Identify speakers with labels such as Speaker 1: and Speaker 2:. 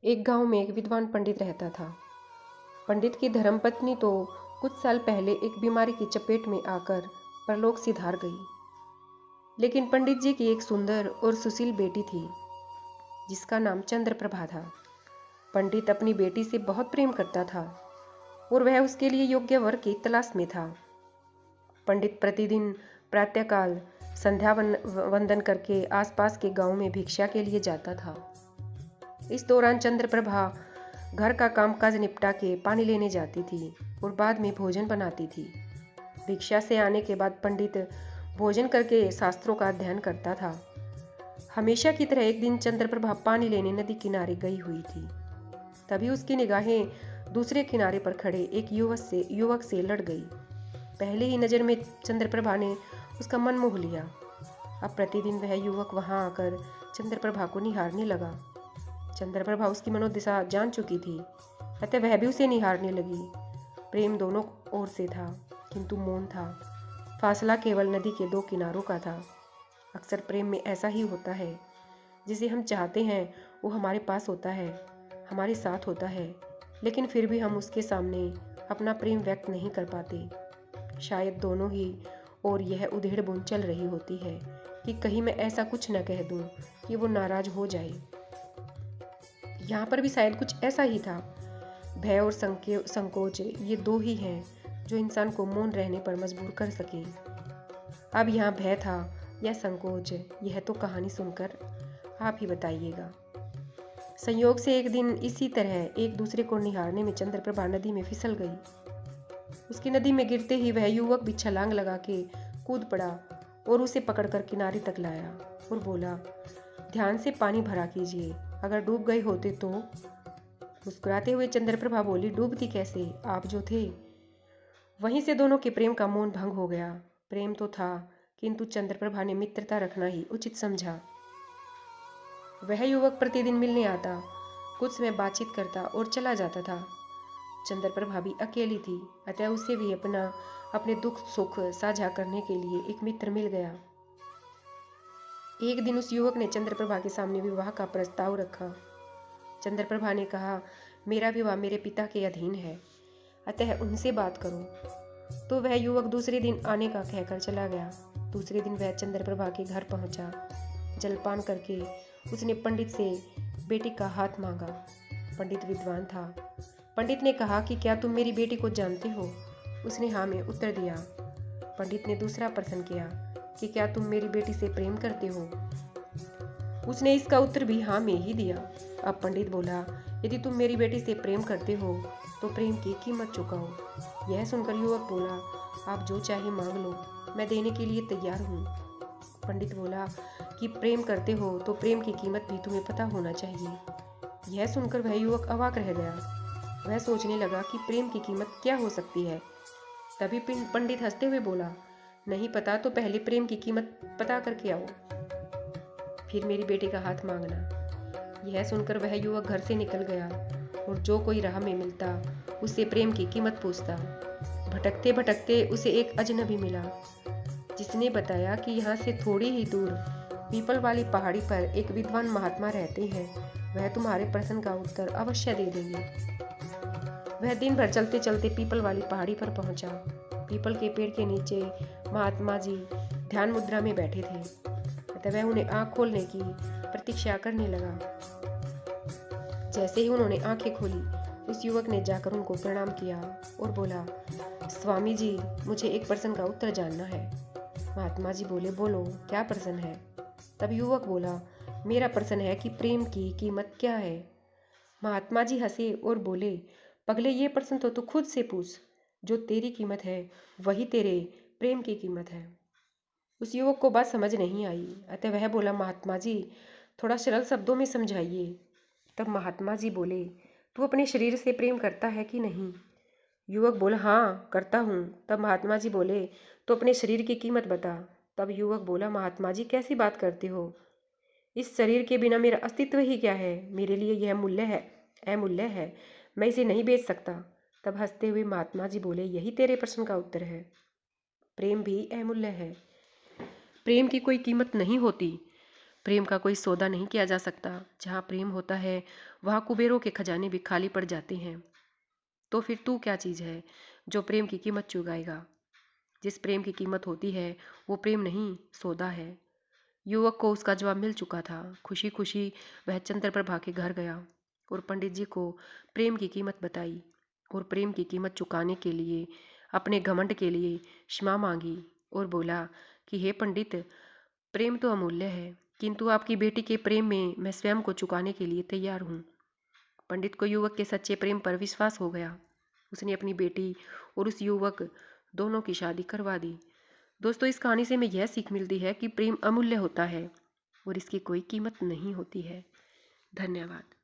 Speaker 1: एक गांव में एक विद्वान पंडित रहता था। पंडित की धर्मपत्नी तो कुछ साल पहले एक बीमारी की चपेट में आकर परलोक सिधार गई। लेकिन पंडित जी की एक सुंदर और सुशील बेटी थी जिसका नाम चंद्रप्रभा था। पंडित अपनी बेटी से बहुत प्रेम करता था और वह उसके लिए योग्य वर की तलाश में था। पंडित प्रतिदिन प्रातःकाल संध्या वंदन करके आसपास के गांव में भिक्षा के लिए जाता था। इस दौरान चंद्रप्रभा घर का कामकाज निपटा के पानी लेने जाती थी और बाद में भोजन बनाती थी। भिक्षा से आने के बाद पंडित भोजन करके शास्त्रों का अध्ययन करता था। हमेशा की तरह एक दिन चंद्रप्रभा पानी लेने नदी किनारे गई हुई थी। तभी उसकी निगाहें दूसरे किनारे पर खड़े एक युवक से लड़ गई। पहले ही नजर में चंद्रप्रभा ने उसका मन मोह लिया। अब प्रतिदिन वह युवक वहां आकर चंद्रप्रभा को निहारने लगा। चंद्रप्रभा उसकी मनोदशा जान चुकी थी, अतः वह भी उसे निहारने लगी। प्रेम दोनों ओर से था, किंतु मौन था। फासला केवल नदी के दो किनारों का था। अक्सर प्रेम में ऐसा ही होता है, जिसे हम चाहते हैं वो हमारे पास होता है, हमारे साथ होता है, लेकिन फिर भी हम उसके सामने अपना प्रेम व्यक्त नहीं कर पाते। शायद दोनों ही और यह उधेड़ बुन चल रही होती है कि कहीं मैं ऐसा कुछ न कह दूं कि वो नाराज हो जाए। यहाँ पर भी शायद कुछ ऐसा ही था। भय और संकोच ये दो ही हैं जो इंसान को मौन रहने पर मजबूर कर सके। अब यहाँ भय था या संकोच, यह तो कहानी सुनकर आप ही बताइएगा। संयोग से एक दिन इसी तरह एक दूसरे को निहारने में चंद्रप्रभा नदी में फिसल गई। उसकी नदी में गिरते ही वह युवक भी छलांग लगा के कूद पड़ा और उसे पकड़कर किनारे तक लाया और बोला, ध्यान से पानी भरा कीजिए, अगर डूब गए होते तो। मुस्कुराते हुए चंद्रप्रभा बोली, डूबती कैसे, आप जो थे। वहीं से दोनों के प्रेम का मौन भंग हो गया। प्रेम तो था, किंतु चंद्रप्रभा ने मित्रता रखना ही उचित समझा। वह युवक प्रतिदिन मिलने आता, कुछ समय बातचीत करता और चला जाता था। चंद्रप्रभा भी अकेली थी, अतः उसे भी अपने दुख सुख साझा करने के लिए एक मित्र मिल गया। एक दिन उस युवक ने चंद्रप्रभा के सामने विवाह का प्रस्ताव रखा। चंद्रप्रभा ने कहा, मेरा विवाह मेरे पिता के अधीन है, अतः उनसे बात करो। तो वह युवक दूसरे दिन आने का कहकर चला गया। दूसरे दिन वह चंद्रप्रभा के घर पहुंचा। जलपान करके उसने पंडित से बेटी का हाथ मांगा। पंडित विद्वान था। पंडित ने कहा कि क्या तुम मेरी बेटी को जानते हो? उसने हाँ में उत्तर दिया। पंडित ने दूसरा प्रश्न किया कि क्या तुम मेरी बेटी से प्रेम करते हो? उसने इसका उत्तर भी हाँ में ही दिया। अब पंडित बोला, यदि तुम मेरी बेटी से प्रेम करते हो तो प्रेम की कीमत चुकाओ। यह सुनकर युवक बोला, आप जो चाहे मांग लो, मैं देने के लिए तैयार हूँ। पंडित बोला कि प्रेम करते हो तो प्रेम की कीमत भी तुम्हें पता होना चाहिए। यह सुनकर वह युवक अवाक रह गया। वह सोचने लगा कि प्रेम की कीमत क्या हो सकती है। तभी पंडित हंसते हुए बोला, नहीं पता तो पहले प्रेम की कीमत पता करके आओ, फिर मेरी बेटी का हाथ मांगना। यह सुनकर वह युवक घर से निकल गया और जो कोई राह में मिलता उससे प्रेम की कीमत पूछता। भटकते भटकते उसे एक अजनबी मिला, जिसने बताया कि यहाँ से थोड़ी ही दूर पीपल वाली पहाड़ी पर एक विद्वान महात्मा रहते हैं, वह तुम्हारे प्रश्न का उत्तर अवश्य दे देंगे। वह दिन भर चलते चलते पीपल वाली पहाड़ी पर पहुंचा। पीपल के पेड़ के नीचे महात्मा जी ध्यान मुद्रा में बैठे थे, अतः वह उन्हें आंख खोलने की प्रतीक्षा करने लगा। जैसे ही उन्होंने आंखें खोली, उस युवक ने जाकर उनको प्रणाम किया और बोला, स्वामी जी, मुझे एक प्रश्न का उत्तर जानना है। महात्मा जी बोले, बोलो, क्या प्रश्न है? तब युवक बोला, मेरा प्रश्न है कि प्रेम की कीमत क्या है। महात्मा जी हंसे और बोले, पगले, ये प्रश्न तो तू खुद से पूछ। जो तेरी कीमत है वही तेरे प्रेम की कीमत है। उस युवक को बात समझ नहीं आई, अतः वह बोला, महात्मा जी, थोड़ा सरल शब्दों में समझाइए। तब महात्मा जी बोले, तू अपने शरीर से प्रेम करता है कि नहीं? युवक बोला, हाँ, करता हूँ। तब महात्मा जी बोले, तो अपने शरीर की कीमत बता। तब युवक बोला, महात्मा जी, कैसी बात करते हो? इस शरीर के बिना मेरा अस्तित्व ही क्या है? मेरे लिए यह अमूल्य है, मैं इसे नहीं बेच सकता। तब हंसते हुए महात्मा जी बोले, यही तेरे प्रश्न का उत्तर है। प्रेम भी अमूल्य है। प्रेम की कोई कीमत नहीं होती। प्रेम का कोई सौदा नहीं किया जा सकता। जहाँ प्रेम होता है वहाँ कुबेरों के खजाने भी खाली पड़ जाते हैं। तो फिर तू क्या चीज़ है जो प्रेम की कीमत चुकाएगा? जिस प्रेम की कीमत होती है वो प्रेम नहीं, सौदा है। युवक को उसका जवाब मिल चुका था। खुशी खुशी वह चंद्रप्रभा के घर गया और पंडित जी को प्रेम की कीमत बताई और प्रेम की कीमत चुकाने के लिए, अपने घमंड के लिए क्षमा मांगी और बोला कि हे पंडित, प्रेम तो अमूल्य है, किंतु आपकी बेटी के प्रेम में मैं स्वयं को चुकाने के लिए तैयार हूँ। पंडित को युवक के सच्चे प्रेम पर विश्वास हो गया। उसने अपनी बेटी और उस युवक दोनों की शादी करवा दी। दोस्तों, इस कहानी से हमें यह सीख मिलती है कि प्रेम अमूल्य होता है और इसकी कोई कीमत नहीं होती है। धन्यवाद।